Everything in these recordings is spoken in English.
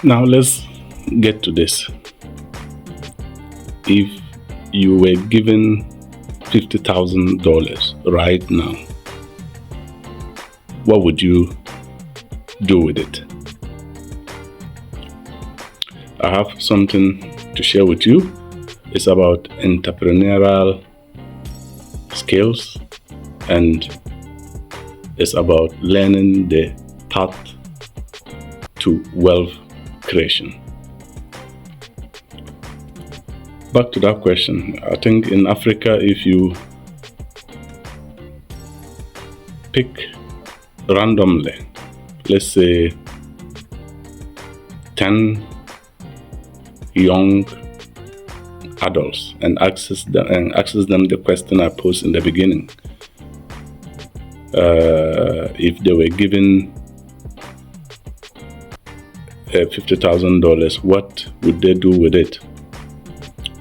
Now let's get to this. If you were given $50,000 right now, what would you do with it? I have something to share with you. It's about entrepreneurial skills, and it's about learning the path to wealth creation. Back to that question, I think in Africa, if you pick randomly, let's say 10 young adults and ask them the question I posed in the beginning. If they were given $50,000, what would they do with it?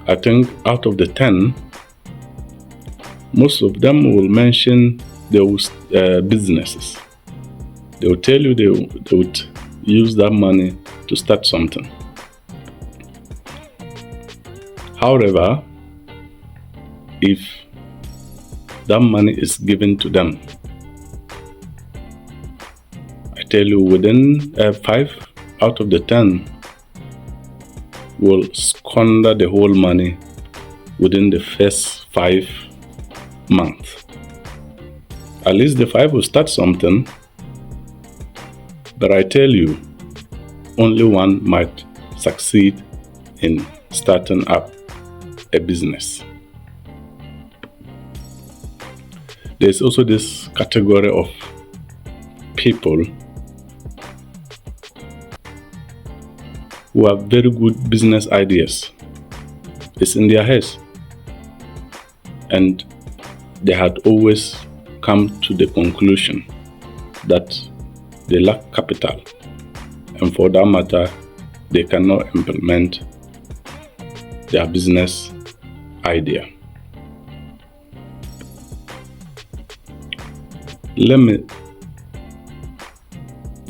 I think out of the 10, most of them will mention those businesses. They will tell you they would use that money to start something. However, if that money is given to them, I tell you within 5 out of the 10 will squander the whole money within the first 5 months. At least the 5 will start something, but I tell you, only one might succeed in starting up a business. There's also this category of people who have very good business ideas. It's in their heads. And they had always come to the conclusion that they lack capital. And for that matter, they cannot implement their business idea. Let me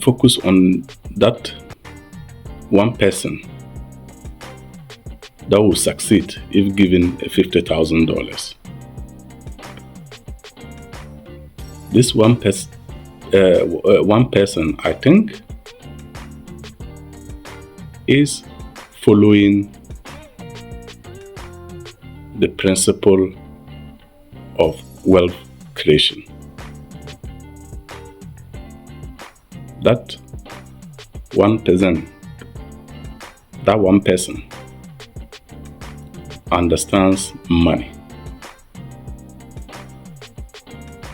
focus on that one person that will succeed if given $50,000. This one person, I think, is following the principle of wealth creation. That one person understands money.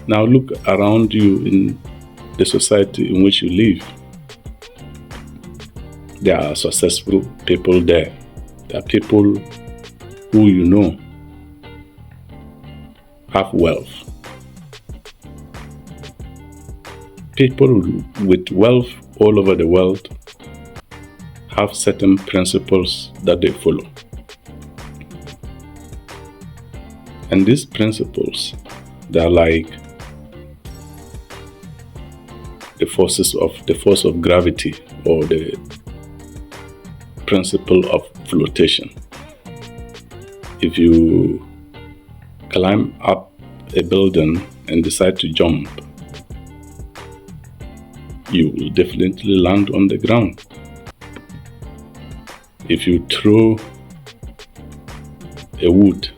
Now look around you in the society in which you live. There are successful people there. There are people who you know have wealth. People with wealth all over the world have certain principles that they follow. And these principles, they are like the force of gravity, or the principle of flotation. If you climb up a building and decide to jump, you will definitely land on the ground. If you throw a wood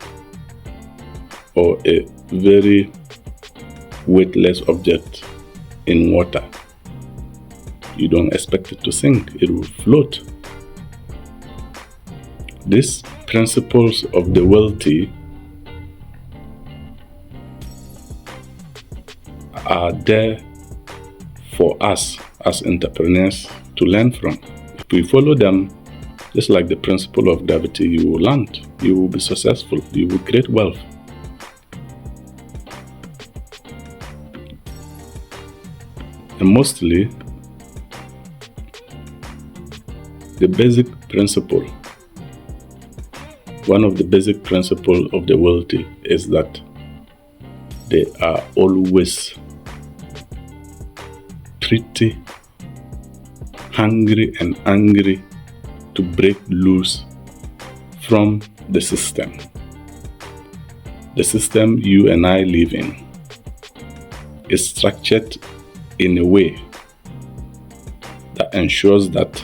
or a very weightless object in water, you don't expect it to sink, it will float. These principles of the wealthy are there for us as entrepreneurs to learn from. If we follow them, just like the principle of gravity, you will land, you will be successful, you will create wealth. And mostly, the basic principle, one of the basic principles of the wealthy is that they are always pretty hungry and angry to break loose from the system. The system you and I live in is structured in a way that ensures that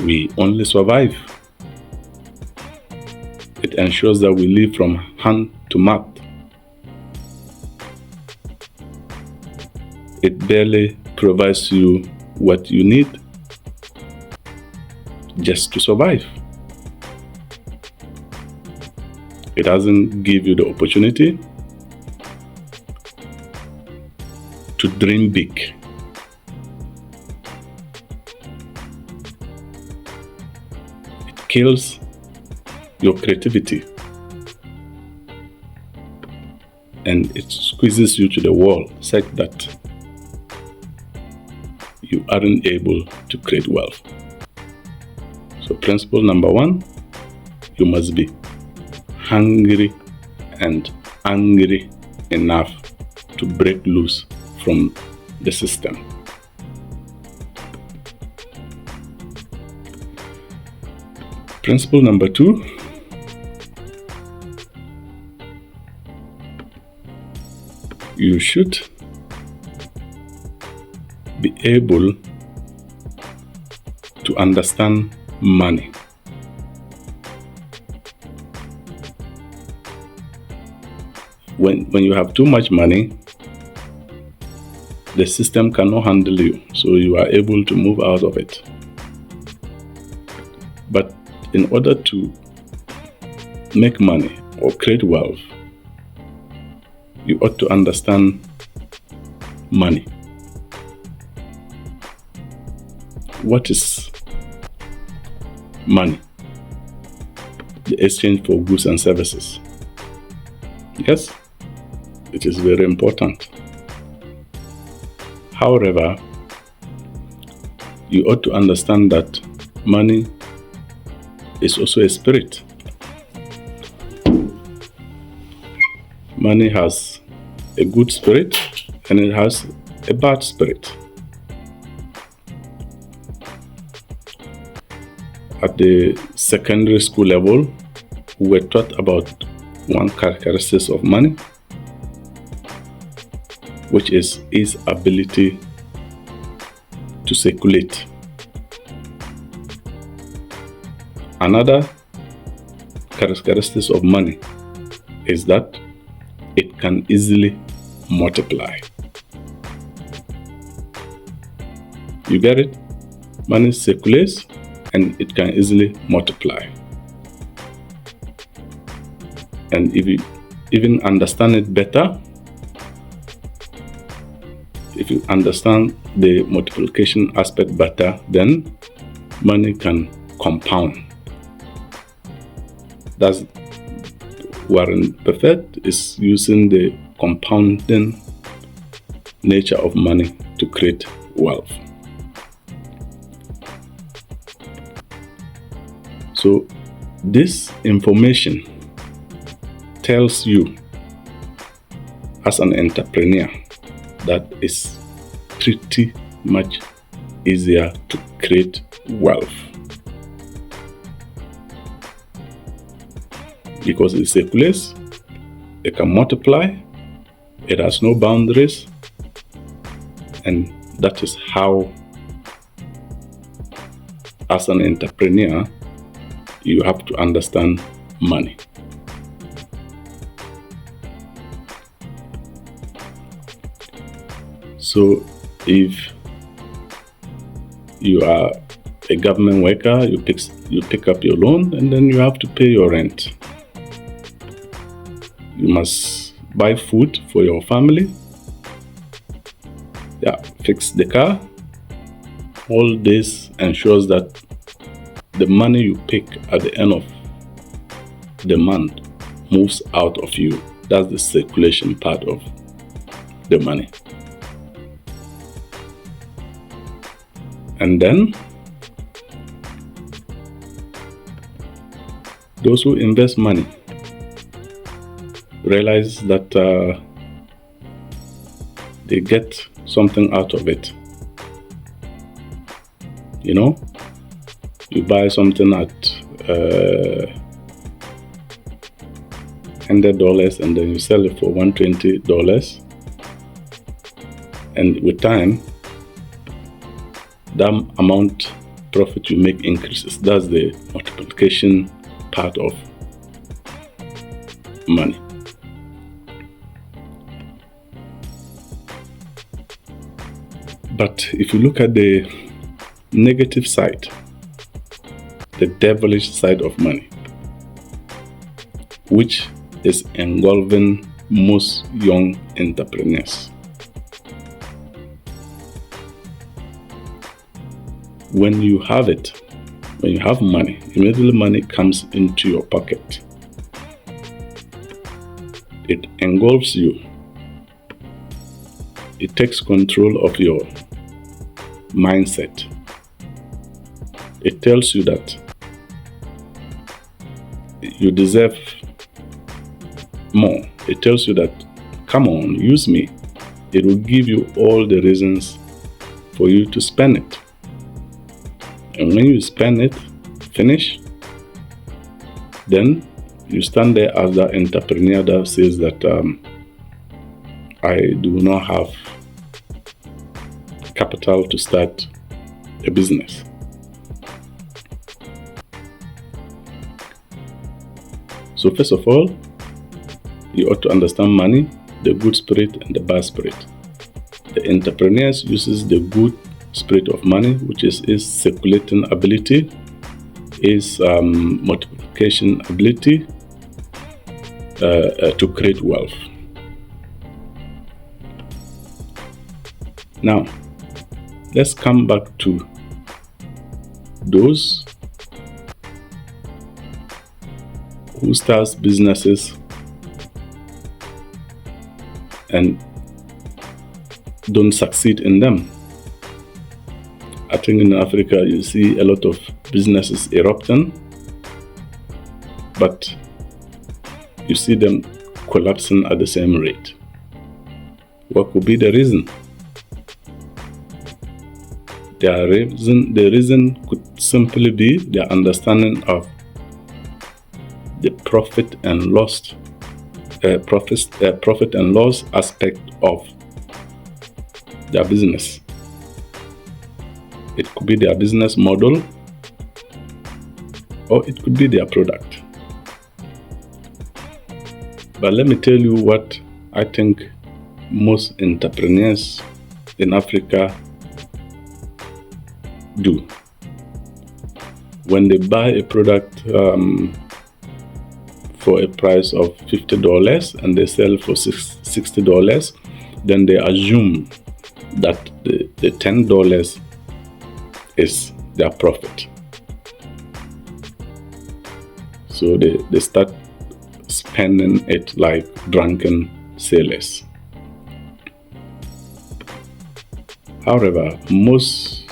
we only survive. It ensures that we live from hand to mouth. It barely provides you what you need just to survive. It doesn't give you the opportunity to dream big. It kills your creativity and it squeezes you to the wall such that you aren't able to create wealth. So principle number 1, you must be hungry and angry enough to break loose from the system. Principle number 2, you should be able to understand money. When you have too much money, the system cannot handle you, so you are able to move out of it. But in order to make money or create wealth, you ought to understand money. What is money? The exchange for goods and services. Yes, it is very important. However, you ought to understand that money is also a spirit. Money has a good spirit and it has a bad spirit. At the secondary school level, we were taught about one characteristic of money, which is its ability to circulate. Another characteristic of money is that it can easily multiply. You get it? Money circulates and it can easily multiply. And if you even understand it better, if you understand the multiplication aspect better, then money can compound. That's Warren Buffett is using the compounding nature of money to create wealth. So this information tells you as an entrepreneur that it's pretty much easier to create wealth because it circulates, it can multiply, it has no boundaries, and that is how, as an entrepreneur, you have to understand money. So if you are a government worker, you pick up your loan and then you have to pay your rent. You must buy food for your family. Fix the car. All this ensures that the money you pick at the end of the month moves out of you. That's the circulation part of the money. And then those who invest money realize that they get something out of it. You buy something at $100 and then you sell it for $120, and with time that amount profit you make increases. That's the multiplication part of money. But if you look at the negative side, the devilish side of money, which is engulfing most young entrepreneurs. When you have it, when you have money, immediately money comes into your pocket. It engulfs you. It takes control of your mindset. It tells you that you deserve more. It tells you that, come on, use me. It will give you all the reasons for you to spend it. And when you spend it, finish, then you stand there as the entrepreneur that says that I do not have capital to start a business. So first of all, you ought to understand money, the good spirit and the bad spirit. The entrepreneurs uses the good spirit of money, which is circulating ability, is multiplication ability to create wealth. Now, let's come back to those who starts businesses and don't succeed in them. I think in Africa you see a lot of businesses erupting, but you see them collapsing at the same rate. What could be the reason? The reason could simply be their understanding of the profit and loss aspect of their business. It could be their business model, or it could be their product. But let me tell you what I think most entrepreneurs in Africa do. When they buy a product for a price of $50 and they sell for $60, then they assume that the $10 is their profit. So they start spending it like drunken sailors. However, most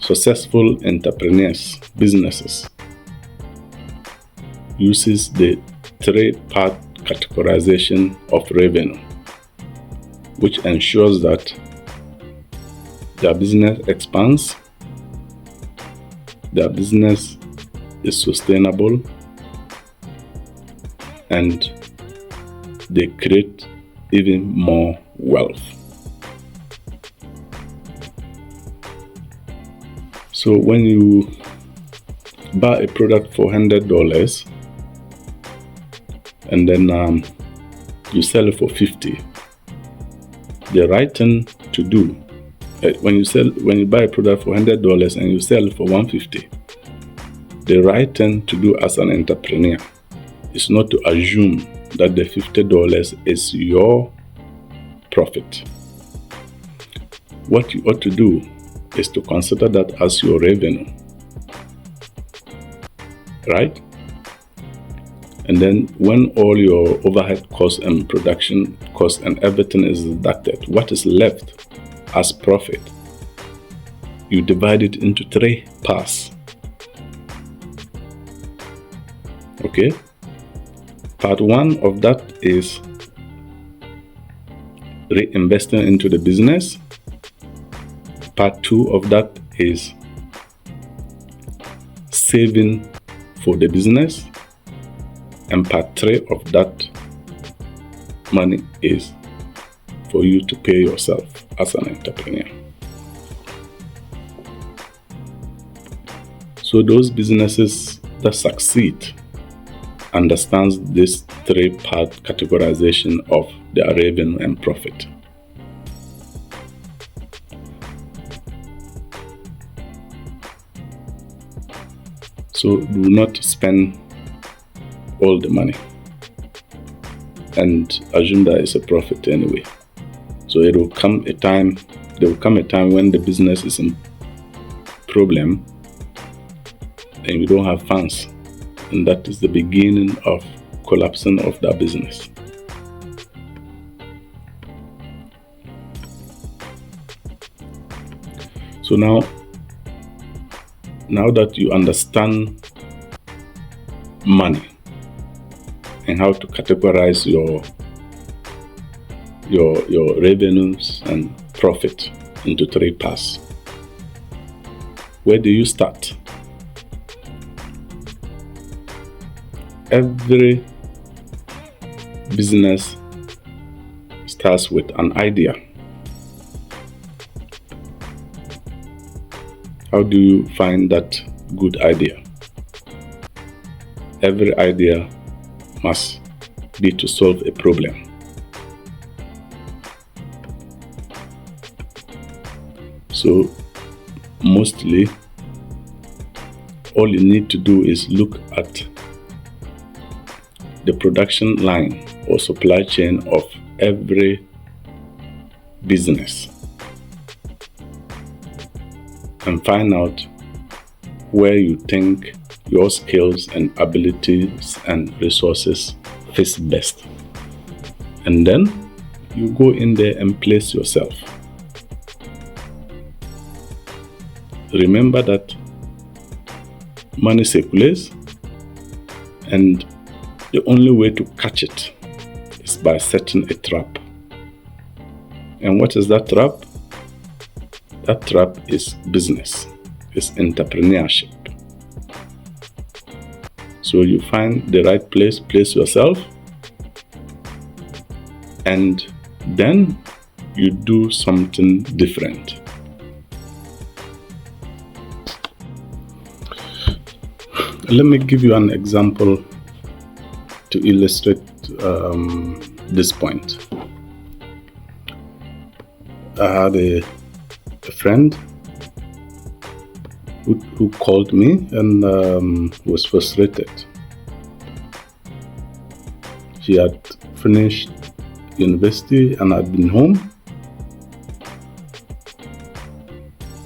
successful entrepreneurs, businesses, uses the three-part categorization of revenue, which ensures that their business expands, their business is sustainable, and they create even more wealth. So when you buy a product for $100 and then you sell it for $50, the right thing to do when you buy a product for $100 and you sell it for $150, the right thing to do as an entrepreneur is not to assume that the $50 is your profit. What you ought to do is to consider that as your revenue, right? And then when all your overhead costs and production costs and everything is deducted, what is left as profit, you divide it into three parts. Okay? Part one of that is reinvesting into the business. Part two of that is saving for the business, and part 3 of that money is for you to pay yourself as an entrepreneur. So those businesses that succeed understands this 3-part categorization of their revenue and profit. So do not spend all the money and assume that it's a profit anyway. So there will come a time when the business is in problem and you don't have funds, and that is the beginning of collapsing of that business. So now that you understand money and how to categorize your revenues and profit into 3 parts, where do you start? Every business starts with an idea. How do you find that good idea? Every idea must be to solve a problem. So mostly all you need to do is look at the production line or supply chain of every business and find out where you think your skills and abilities and resources fit best. And then you go in there and place yourself. Remember that money circulates, and the only way to catch it is by setting a trap. And what is that trap? That trap is business, is entrepreneurship. So you find the right place yourself, and then you do something different. Let me give you an example to illustrate this point. I had a friend who called me and was frustrated. She had finished university and had been home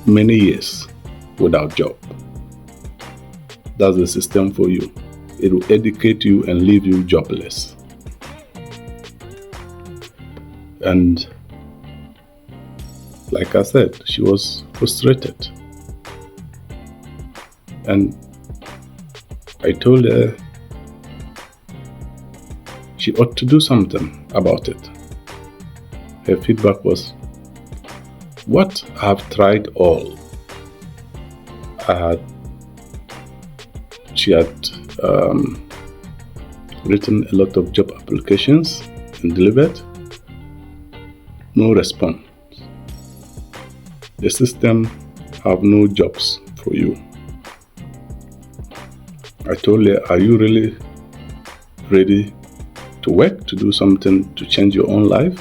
many years without job. That's the system for you. It will educate you and leave you jobless. And like I said, she was frustrated. And I told her she ought to do something about it. Her feedback was, "What? I have tried all." She had written a lot of job applications and delivered. No response. The system have no jobs for you. I told her, "Are you really ready to work, to do something to change your own life?"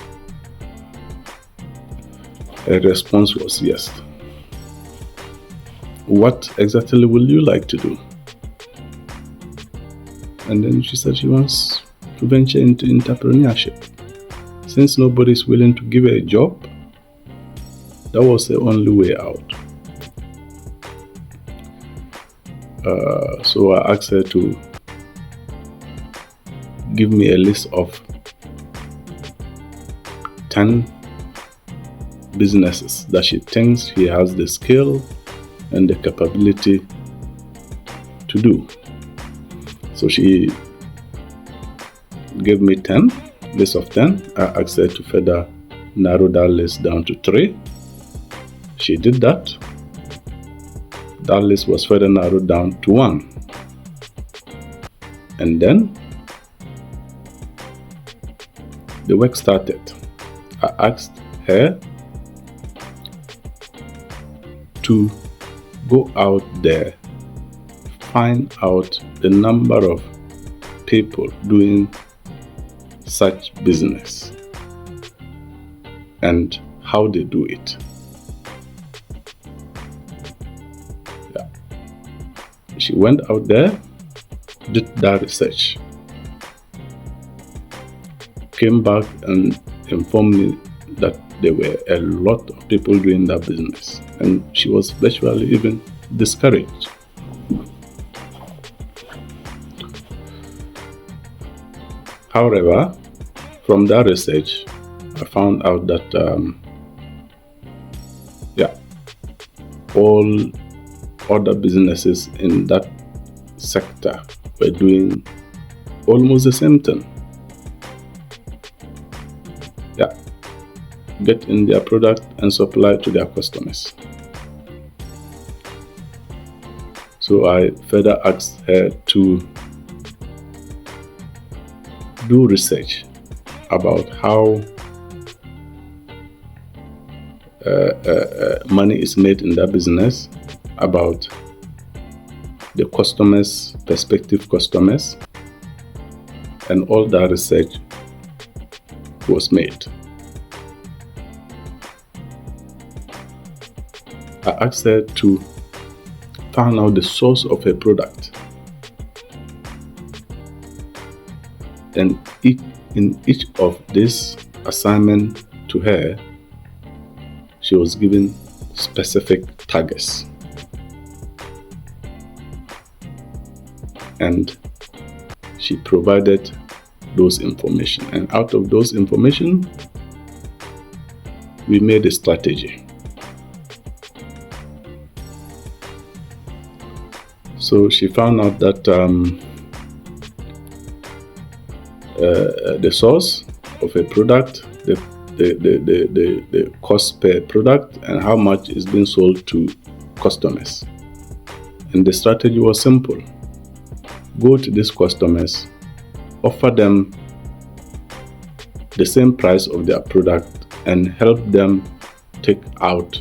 Her response was yes. "What exactly will you like to do?" And then she said she wants to venture into entrepreneurship. Since nobody is willing to give her a job, that was the only way out. So I asked her to give me a list of 10 businesses that she thinks she has the skill and the capability to do. So she gave me 10, list of 10. I asked her to further narrow that list down to 3. She did that. That list was further narrowed down to 1. And then the work started. I asked her to go out there, find out the number of people doing such business and how they do it. Yeah. She went out there, did that research, came back and informed me that there were a lot of people doing that business, and she was virtually even discouraged. However, from that research, I found out that all other businesses in that sector were doing almost the same thing. Get in their product and supply to their customers. So I further asked her to do research about how money is made in that business, about the customers, prospective customers, and all that research was made. I asked her to find out the source of her product, and in each of this assignment to her, she was given specific targets, and she provided those information, and out of those information we made a strategy. So she found out that the source of a product, the cost per product, and how much is being sold to customers. And the strategy was simple. Go to these customers, offer them the same price of their product, and help them take out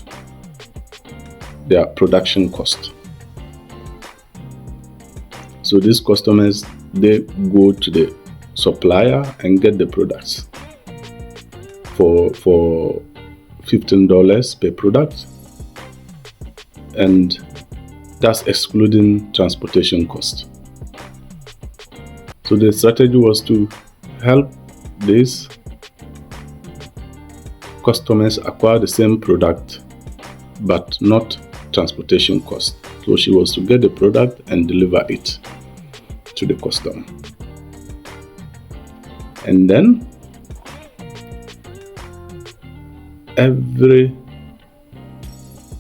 their production cost. So these customers, they go to the supplier and get the products for $15 per product, and that's excluding transportation cost. So the strategy was to help these customers acquire the same product but not transportation cost. So she was to get the product and deliver it to the customer. And then every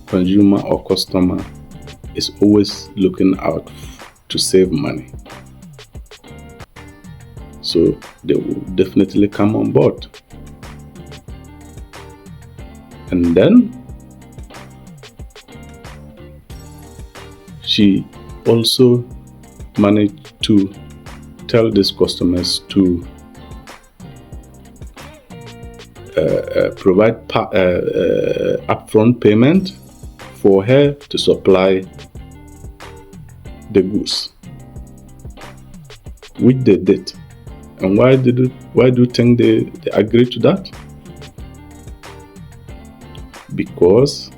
consumer or customer is always looking out to save money. So they will definitely come on board. And then she also managed to tell these customers to provide upfront payment for her to supply the goods, which they did. And why do you think they agreed to that? Because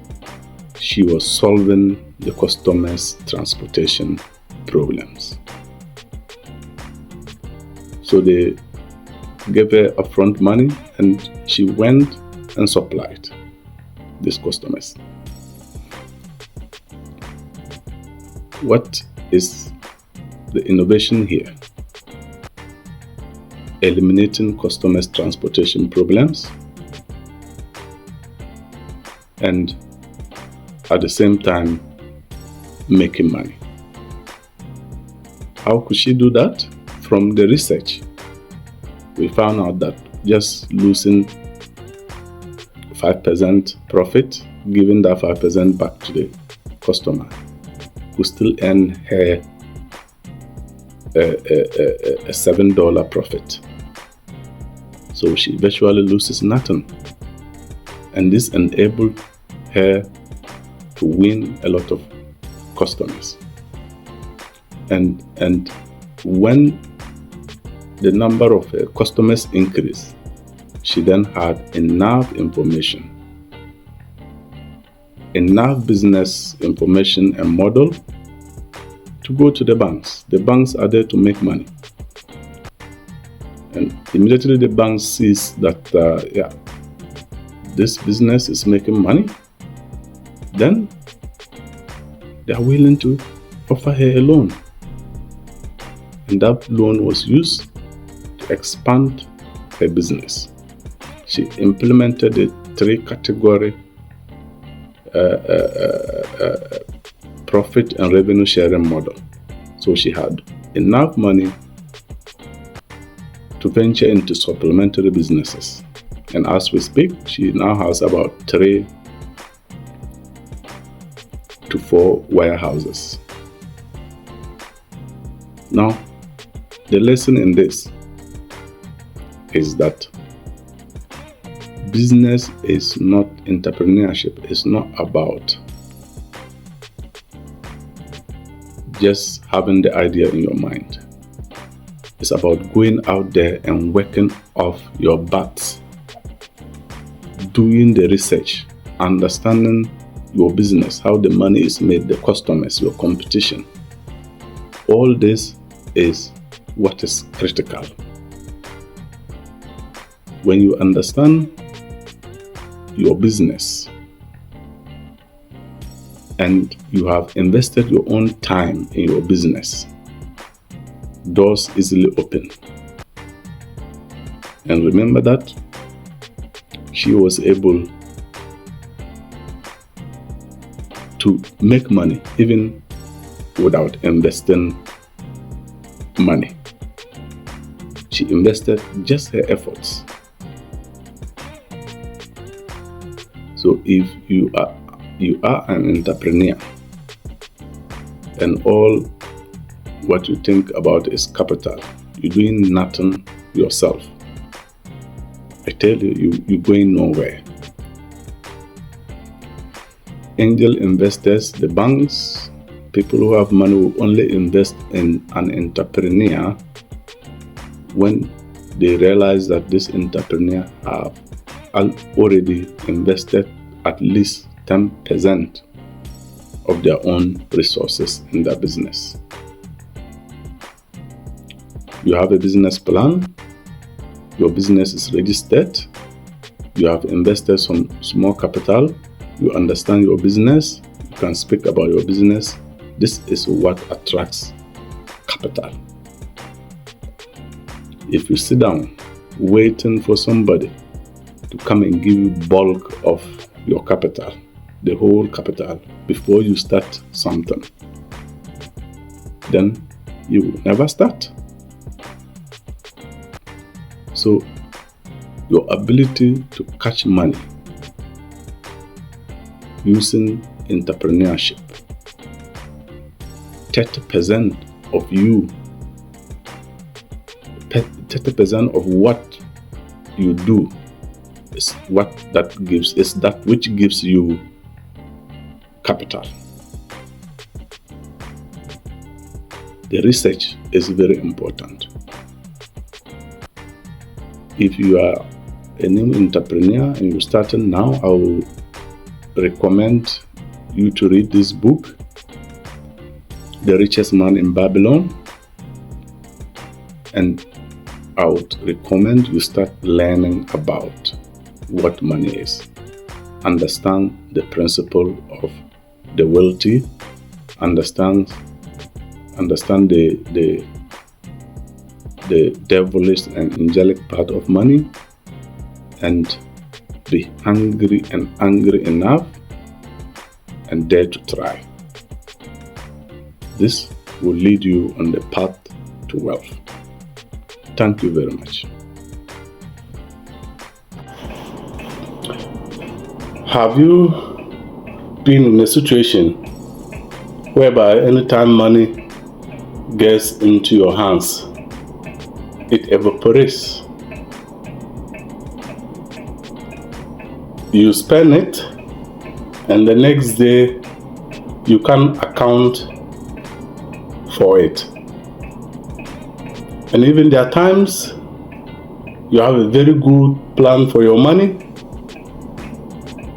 she was solving the customers' transportation problems. So they gave her upfront money, and she went and supplied these customers. What is the innovation here? Eliminating customers' transportation problems, and at the same time making money. How could she do that? From the research, we found out that just losing 5% profit, giving that 5% back to the customer, could still earn her a $7 profit. So she virtually loses nothing. And this enabled her to win a lot of customers. And when the number of customers increased, she then had enough information, enough business information and model to go to the banks. The banks are there to make money. And immediately the bank sees that, this business is making money, then they are willing to offer her a loan. And that loan was used to expand her business. She implemented a 3-category profit and revenue sharing model. So she had enough money to venture into supplementary businesses. And as we speak, she now has about 3 to 4 warehouses. Now, the lesson in this is that business is not entrepreneurship. It's not about just having the idea in your mind. It's about going out there and working off your butts, doing the research, understanding your business, how the money is made, the customers, your competition. All this is what is critical. When you understand your business and you have invested your own time in your business, doors easily open. And remember that she was able to make money even without investing money. She invested just her efforts. So if you are an entrepreneur and all what you think about is capital, you're doing nothing yourself, I tell you, you're going nowhere. Angel investors, the banks, people who have money will only invest in an entrepreneur when they realize that this entrepreneur have already invested at least 10% of their own resources in their business. You have a business plan, your business is registered, you have invested some small capital, you understand your business, you can speak about your business. This is what attracts capital. If you sit down waiting for somebody to come and give you bulk of your capital, the whole capital, before you start something, then you will never start. So your ability to catch money using entrepreneurship, 30% of you, 30% of what you do is that which gives you capital. The research is very important. If you are a new entrepreneur and you're starting now, I will recommend you to read this book, The Richest Man in Babylon, and I would recommend you start learning about what money is. Understand the principle of the wealthy, understand the devilish and angelic part of money, and be hungry and angry enough and dare to try. This will lead you on the path to wealth. Thank you very much. Have you been in a situation whereby anytime money gets into your hands, it evaporates. You spend it, and the next day you can't account for it. And even there are times you have a very good plan for your money,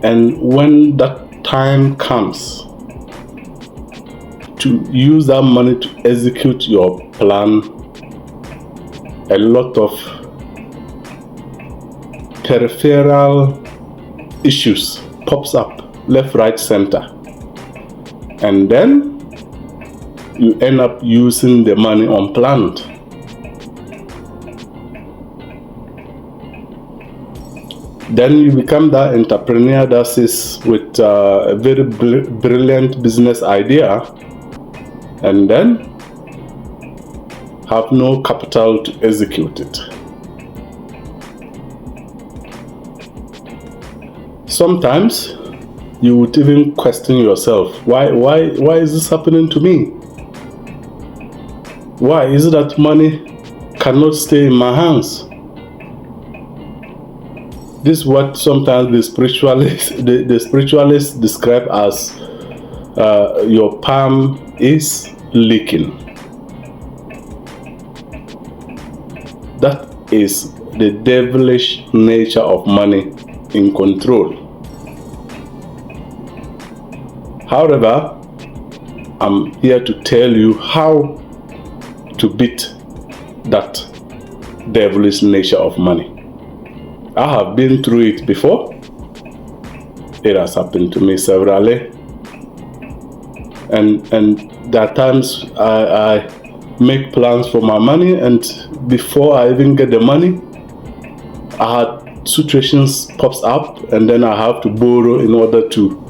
and when that time comes to use that money to execute your plan, a lot of peripheral issues pops up left, right, center, and then you end up using the money unplanned. Then you become that entrepreneur that says with a very brilliant business idea, and then have no capital to execute it. Sometimes you would even question yourself, why is this happening to me? Why is it that money cannot stay in my hands? This is what sometimes the spiritualists describe as your palm is leaking. That is the devilish nature of money in control. However, I'm here to tell you how to beat that devilish nature of money. I have been through it before. It has happened to me severally. And there are times I make plans for my money, and before I even get the money, I had situations pops up, and then I have to borrow in order to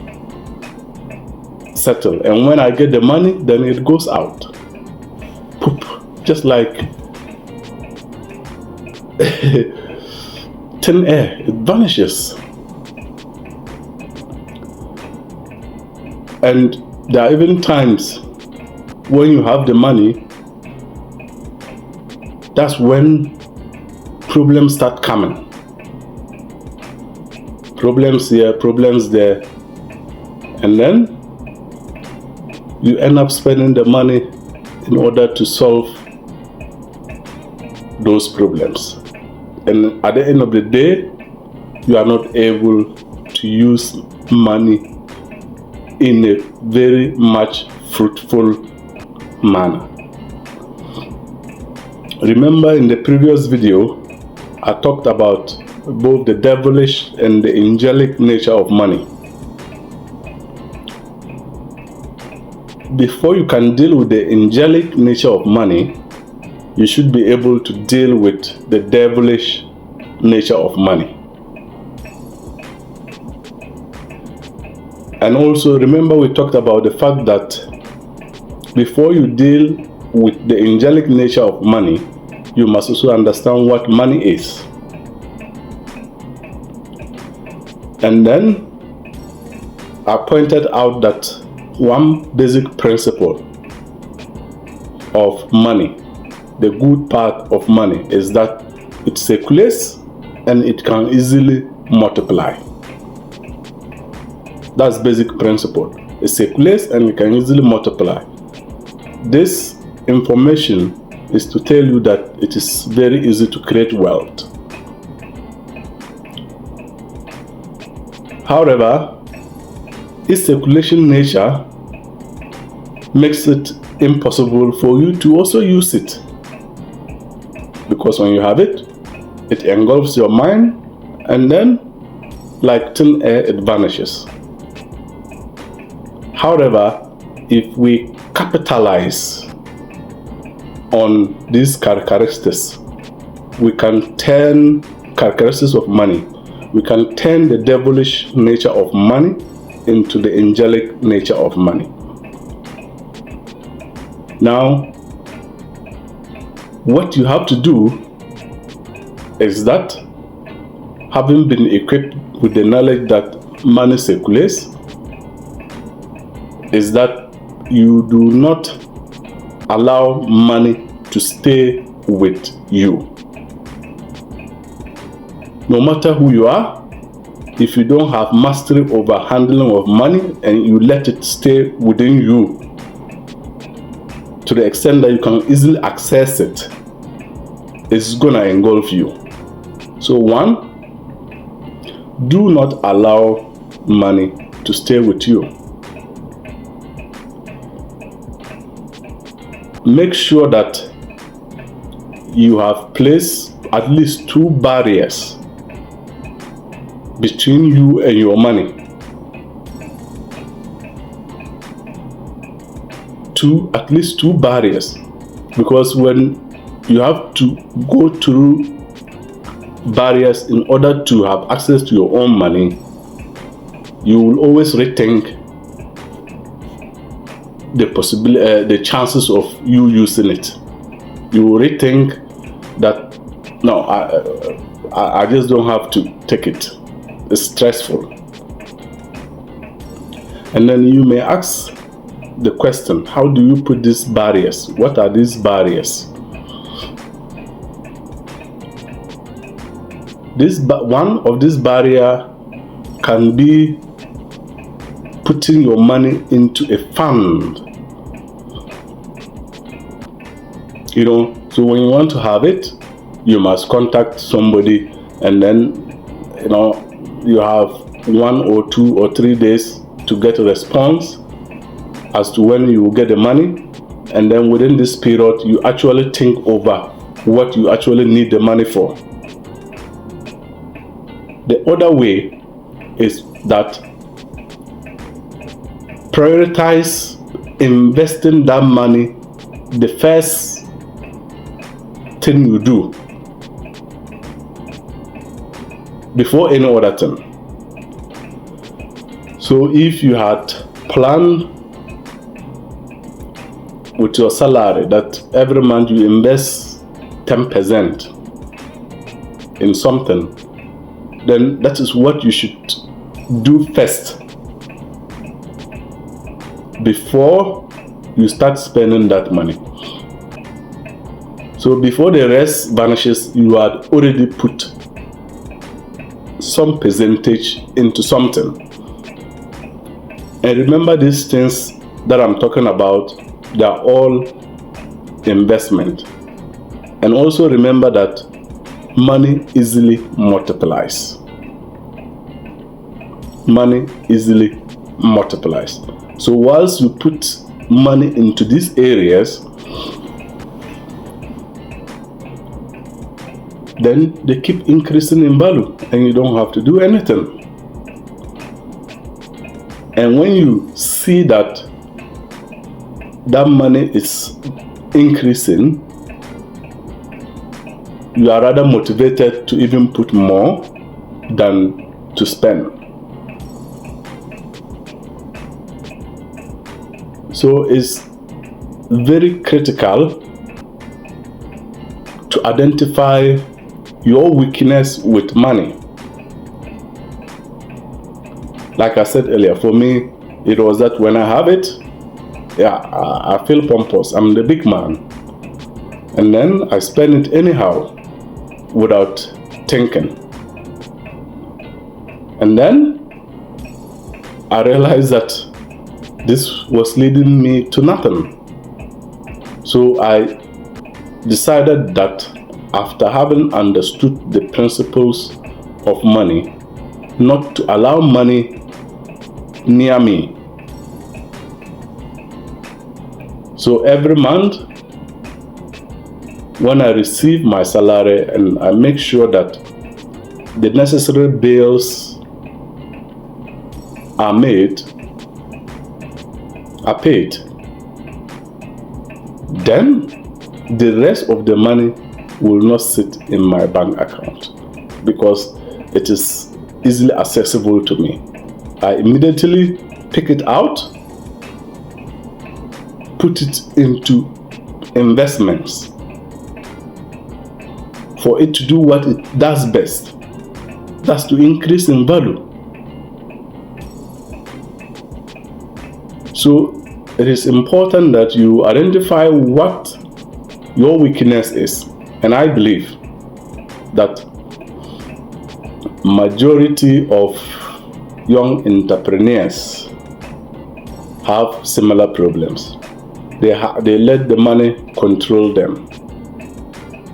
settle. And when I get the money, then it goes out. Poop. Just like thin air, it vanishes. And there are even times when you have the money, that's when problems start coming. Problems here, problems there. And then you end up spending the money in order to solve those problems. And at the end of the day, you are not able to use money in a very much fruitful manner. Remember, in the previous video, I talked about both the devilish and the angelic nature of money. Before you can deal with the angelic nature of money, you should be able to deal with the devilish nature of money. And also remember, we talked about the fact that before you deal with the angelic nature of money, you must also understand what money is. And then I pointed out that one basic principle of money, the good part of money, is that it circulates and it can easily multiply. That's basic principle. It circulates and it can easily multiply. This information is to tell you that it is very easy to create wealth. However, its circulation nature makes it impossible for you to also use it. Because when you have it, it engulfs your mind, and then, like thin air, it vanishes. However, if we capitalize on these characteristics, we can turn characteristics of money, we can turn the devilish nature of money into the angelic nature of money. Now, what you have to do is that, having been equipped with the knowledge that money circulates, is that you do not allow money to stay with you. No matter who you are, if you don't have mastery over handling of money and you let it stay within you to the extent that you can easily access it, it's gonna engulf you. So one, do not allow money to stay with you. Make sure that you have placed at least 2 barriers between you and your money. At least two barriers, because when you have to go through barriers in order to have access to your own money, you will always rethink the chances of you using it. You will rethink that, no, I just don't have to take it. It's stressful. And then you may ask the question, how do you put these barriers? What are these barriers? One of these barriers can be putting your money into a fund. So when you want to have it, you must contact somebody, and then you have 1 or 2 or 3 days to get a response as to when you will get the money. And then within this period, you actually think over what you actually need the money for. The other way is that prioritize investing that money the first thing you do before any other thing. So if you had planned with your salary that every month you invest 10% in something, then that is what you should do first before you start spending that money. So before the rest vanishes, you had already put some percentage into something. And remember, these things that I'm talking about, they are all investment. And also remember that money easily multiplies. Money easily multiplies. So whilst you put money into these areas, then they keep increasing in value and you don't have to do anything. And when you see that that money is increasing, you are rather motivated to even put more than to spend. So it's very critical to identify your weakness with money. Like I said earlier, for me, it was that when I have it, I feel pompous. I'm the big man. And then I spend it anyhow without thinking. And then I realized that this was leading me to nothing. So I decided that after having understood the principles of money, not to allow money near me. So every month, when I receive my salary, and I make sure that the necessary bills are paid, then the rest of the money will not sit in my bank account because it is easily accessible to me. I immediately pick it out, put it into investments for it to do what it does best. That's to increase in value. So it is important that you identify what your weakness is. And I believe that majority of young entrepreneurs have similar problems. They let the money control them.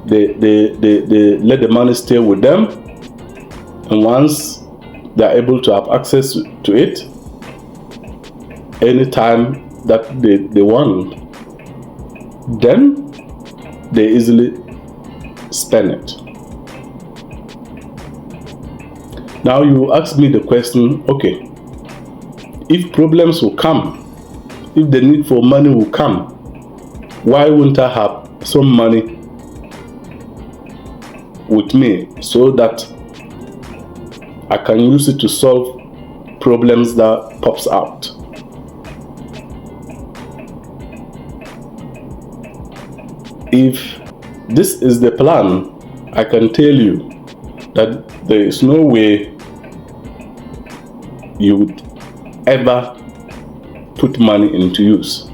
They let the money stay with them, and once they are able to have access to it anytime that they want, then they easily spend it. Now you ask me the question, okay, if problems will come, if the need for money will come, why wouldn't I have some money with me so that I can use it to solve problems that pops out? If this is the plan, I can tell you that there is no way you would ever put money into use.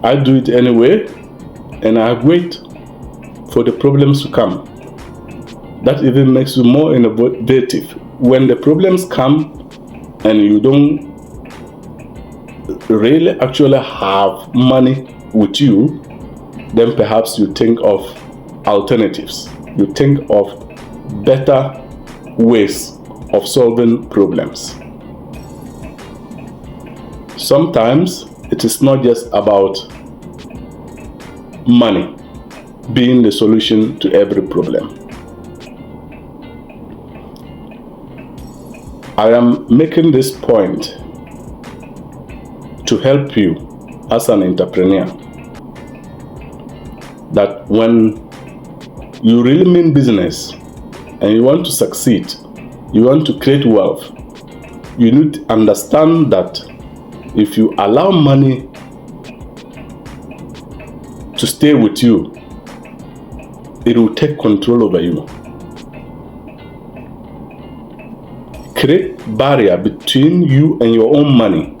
I do it anyway, and I wait for the problems to come. That even makes you more innovative. When the problems come and you don't really actually have money with you, then perhaps you think of alternatives. You think of better ways of solving problems. Sometimes it is not just about money being the solution to every problem. I am making this point to help you as an entrepreneur, that when you really mean business and you want to succeed, you want to create wealth, you need to understand that if you allow money to stay with you, it will take control over you. Create barrier between you and your own money.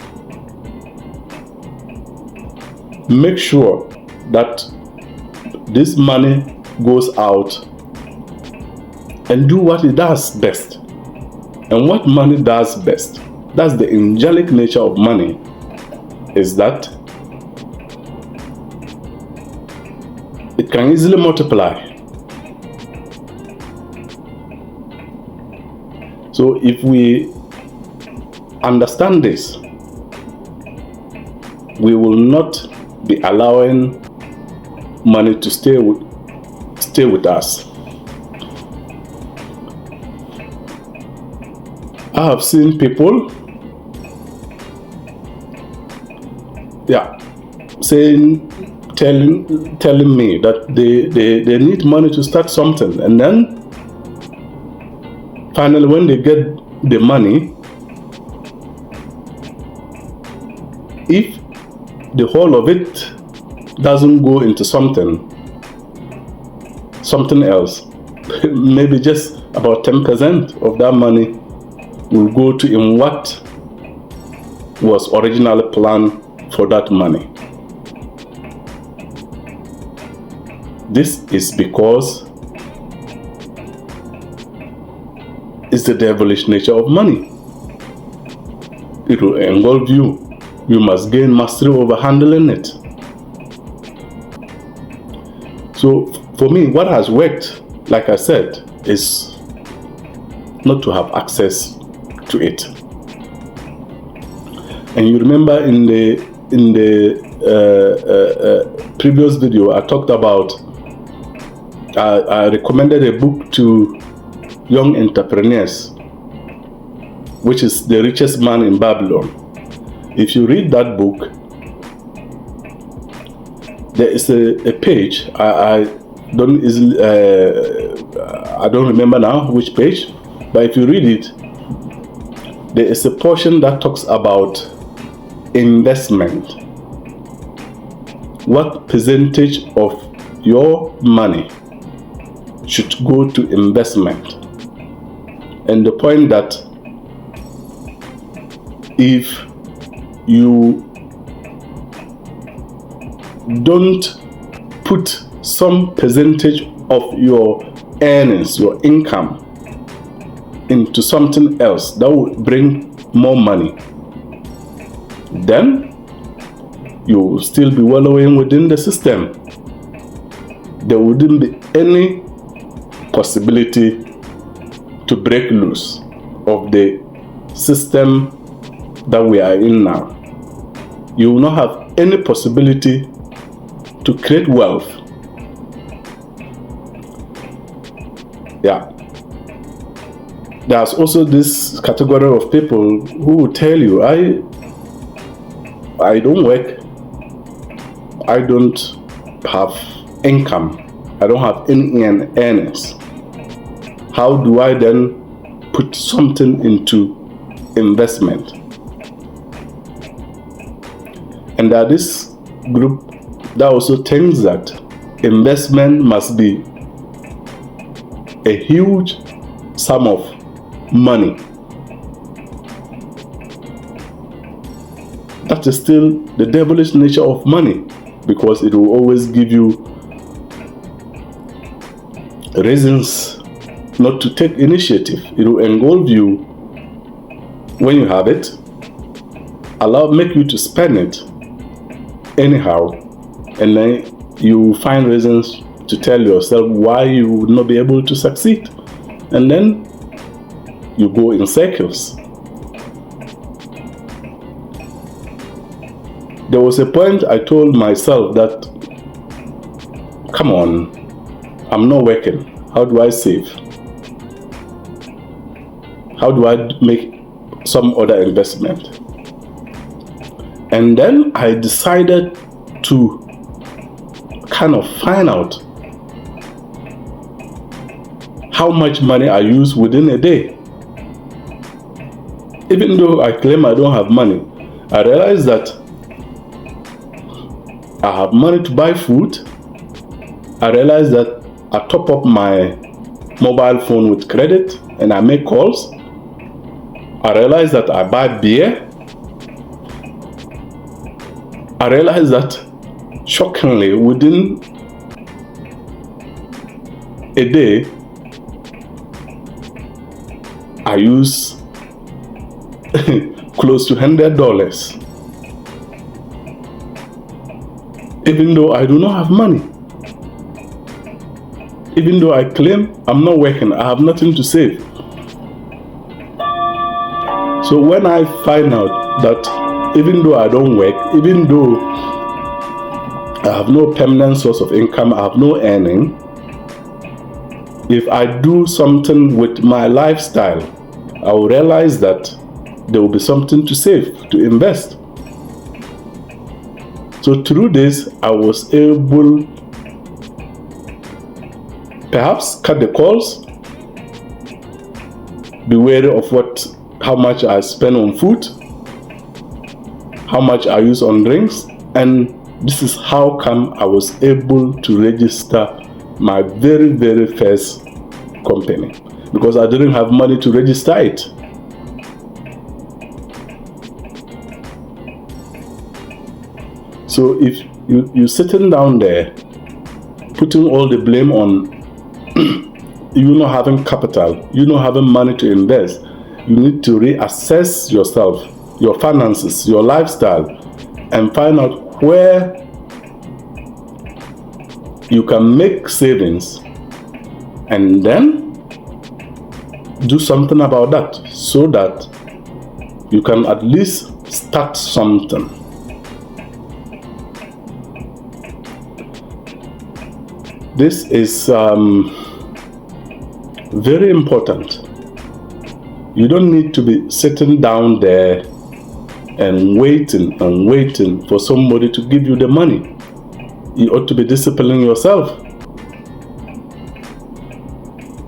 Make sure that this money goes out and do what it does best. And what money does best, that's the angelic nature of money, is that it can easily multiply. So if we understand this, we will not be allowing money to stay with us. I have seen people, telling me that they need money to start something, and then finally when they get the money, if the whole of it doesn't go into something else, maybe just about 10% of that money will go to in what was originally planned for that money. This is because it's the devilish nature of money. It will engulf you. You must gain mastery over handling it. So for me, what has worked, like I said, is not to have access to it. And you remember in the previous video, I talked about, I recommended a book to young entrepreneurs, which is The Richest Man in Babylon. If you read that book, there is a page, I don't remember now which page, but if you read it, there is a portion that talks about investment. What percentage of your money should go to investment? And the point that if you don't put some percentage of your earnings, your income, into something else that will bring more money, then you will still be wallowing within the system. There wouldn't be any possibility to break loose of the system that we are in now. You will not have any possibility to create wealth. Yeah. There's also this category of people who will tell you, I don't work, I don't have income, I don't have any earnings. How do I then put something into investment? And there are this group that also thinks that investment must be a huge sum of money. That is still the devilish nature of money, because it will always give you reasons not to take initiative. It will engulf you when you have it, make you to spend it anyhow, and then you find reasons to tell yourself why you would not be able to succeed, and then you go in circles. There was a point I told myself that, come on, I'm not working. How do I save? How do I make some other investment? And then I decided to kind of find out how much money I use within a day. Even though I claim I don't have money, I realize that I have money to buy food. I realize that I top up my mobile phone with credit and I make calls. I realize that I buy beer. I realize that, shockingly, within a day, I use close to $100, even though I do not have money. Even though I claim I'm not working, I have nothing to save. So when I find out that even though I don't work, even though I have no permanent source of income, I have no earning, if I do something with my lifestyle, I will realize that there will be something to save, to invest. So through this, I was able perhaps cut the calls, be wary of how much I spend on food, how much I use on drinks, and this is how come I was able to register my very, very first company, because I didn't have money to register it. So if you're sitting down there, putting all the blame on you not having capital, you not having money to invest, you need to reassess yourself, your finances, your lifestyle, and find out where you can make savings, and then do something about that so that you can at least start something. This is very important. You don't need to be sitting down there and waiting for somebody to give you the money. You ought to be disciplining yourself.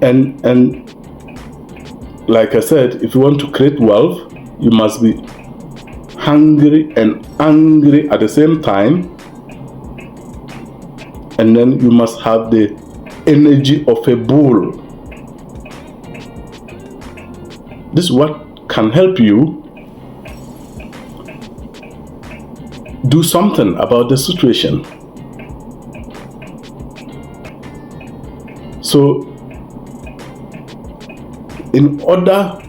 And like I said, if you want to create wealth, you must be hungry and angry at the same time. And then you must have the energy of a bull. This is what can help you do something about the situation. So, in order,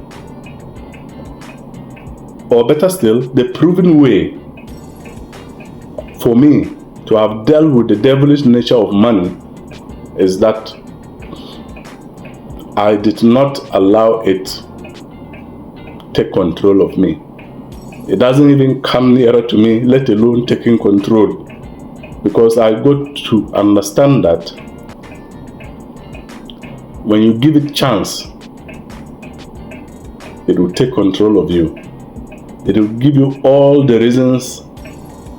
or better still, the proven way for me to have dealt with the devilish nature of money is that I did not allow it take control of me. It doesn't even come nearer to me, let alone taking control, because I got to understand that when you give it chance, it will take control of you. It will give you all the reasons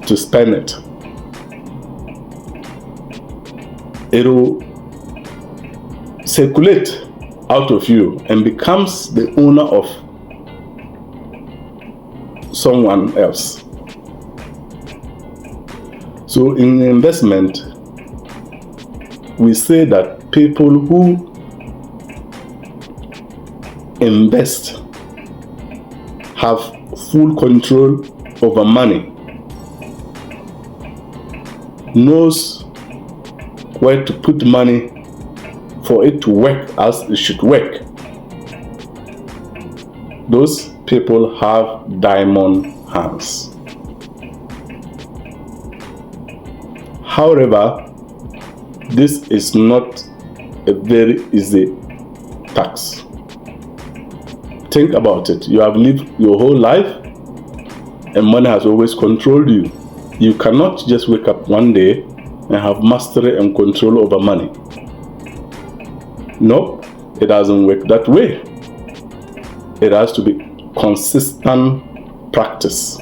to spend it. It will circulate out of you and becomes the owner of someone else. So in investment, we say that people who invest have full control over money, knows where to put money for it to work as it should work. Those people have diamond hands. However, this is not a very easy task. Think about it. You have lived your whole life and money has always controlled you. You cannot just wake up one day and have mastery and control over money. No, it doesn't work that way. It has to be consistent practice.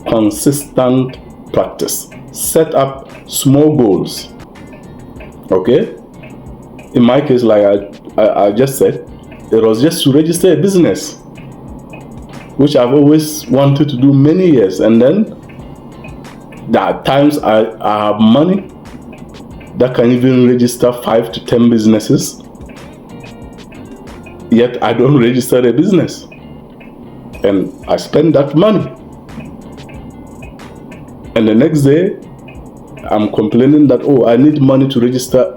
Consistent practice. Set up small goals. Okay? In my case, like I just said, it was just to register a business, which I've always wanted to do many years. And then there are times I have money that can even register 5 to 10 businesses, yet I don't register a business, and I spend that money, and the next day I'm complaining that, oh, I need money to register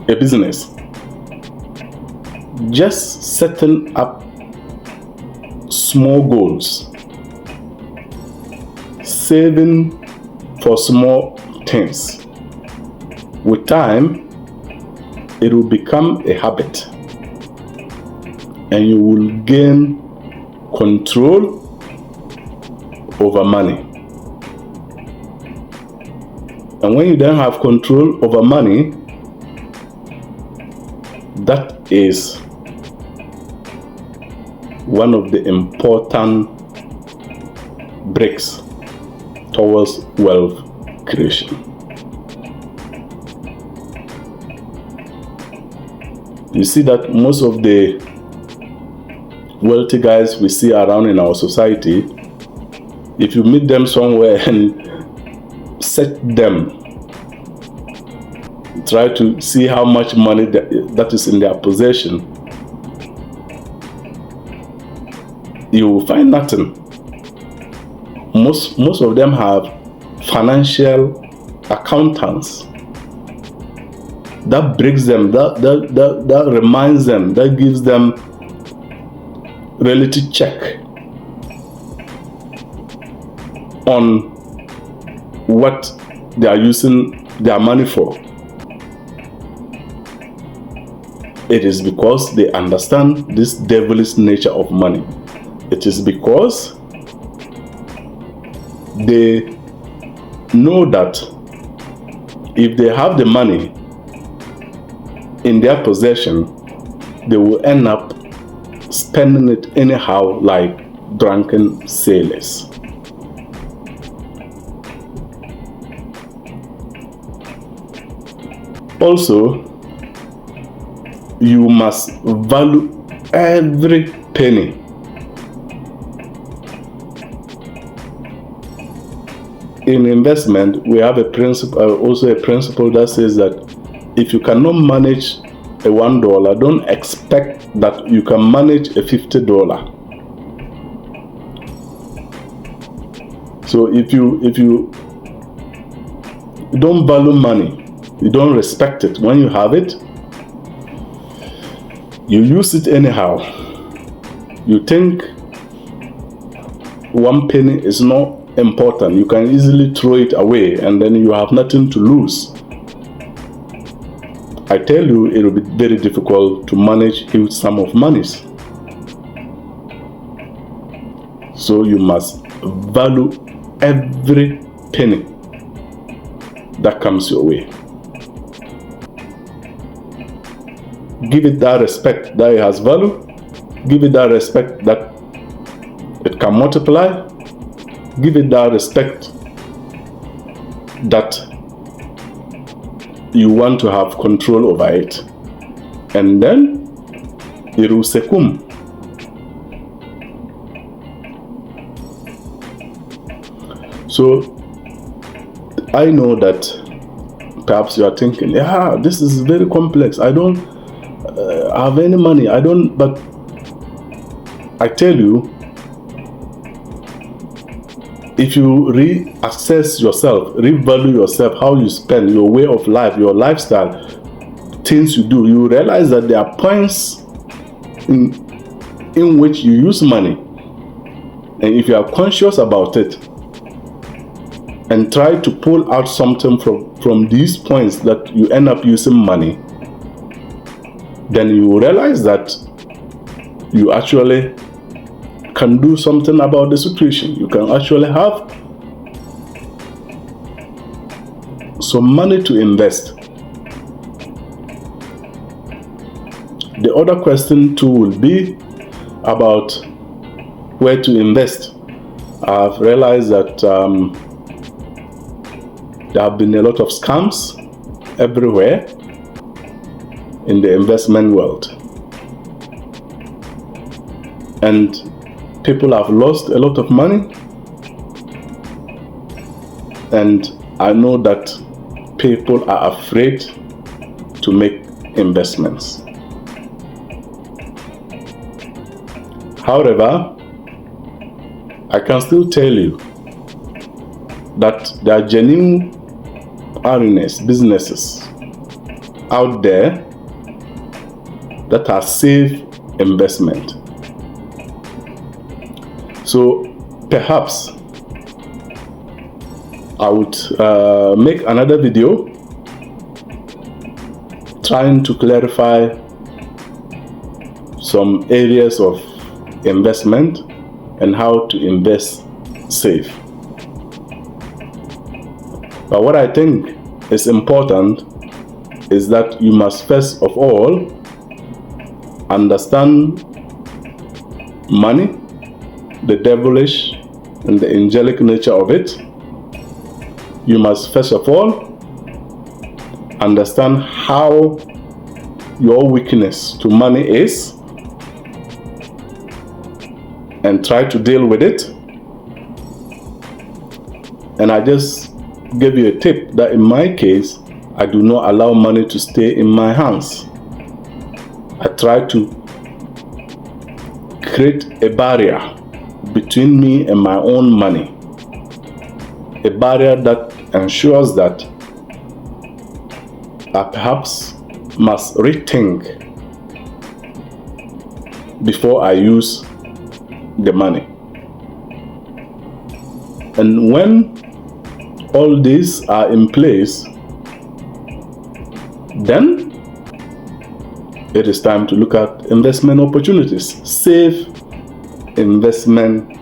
a business. Just setting up small goals, saving for small things. With time, it will become a habit, and you will gain control over money. And when you then have control over money, that is one of the important bricks towards wealth creation. You see that most of the wealthy guys we see around in our society, if you meet them somewhere and set them, try to see how much money that is in their possession, you will find nothing. Most of them have financial accountants that breaks them, that reminds them, that gives them reality check on what they are using their money for. It is because they understand this devilish nature of money. It is because they know that if they have the money in their possession, they will end up spending it anyhow, like drunken sailors. Also, you must value every penny. In investment, we have a principle, that says that if you cannot manage a $1, don't expect that you can manage a $50. So if you don't value money, you don't respect it when you have it, you use it anyhow. You think 1 penny is not important, you can easily throw it away and then you have nothing to lose. I tell you, it will be very difficult to manage huge sum of monies. So you must value every penny that comes your way. Give it that respect that it has value. Give it that respect that it can multiply. Give it that respect that you want to have control over it. And then it will succumb. So I know that perhaps you are thinking, yeah, this is very complex. I don't have any money. But I tell you, if you reassess yourself, revalue yourself, how you spend, your way of life, your lifestyle, things you do, you realize that there are points in which you use money. And if you are conscious about it and try to pull out something from these points that you end up using money, then you will realize that you actually can do something about the situation. You can actually have some money to invest. The other question too will be about where to invest. I've realized that there have been a lot of scams everywhere in the investment world, and people have lost a lot of money, and I know that people are afraid to make investments. However, I can still tell you that there are genuine businesses out there that are safe investment. So perhaps I would make another video trying to clarify some areas of investment and how to invest safe. But what I think is important is that you must first of all understand money, the devilish and the angelic nature of it. You must first of all understand how your weakness to money is and try to deal with it. And I just gave you a tip that in my case, I do not allow money to stay in my hands. I try to create a barrier between me and my own money. A barrier that ensures that I perhaps must rethink before I use the money. And when all these are in place, then it is time to look at investment opportunities, safe investment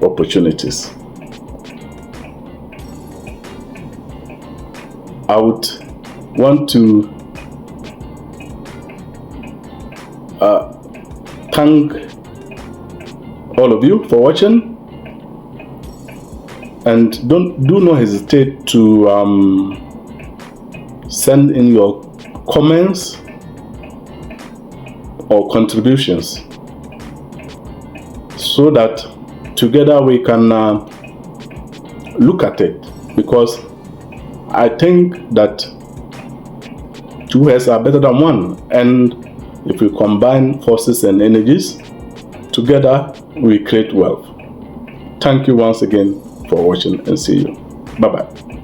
opportunities. I would want to thank all of you for watching, and do not hesitate to send in your comments or contributions so that together we can look at it, because I think that two heads are better than one, and if we combine forces and energies together, we create wealth. Thank you once again for watching and see you. Bye bye.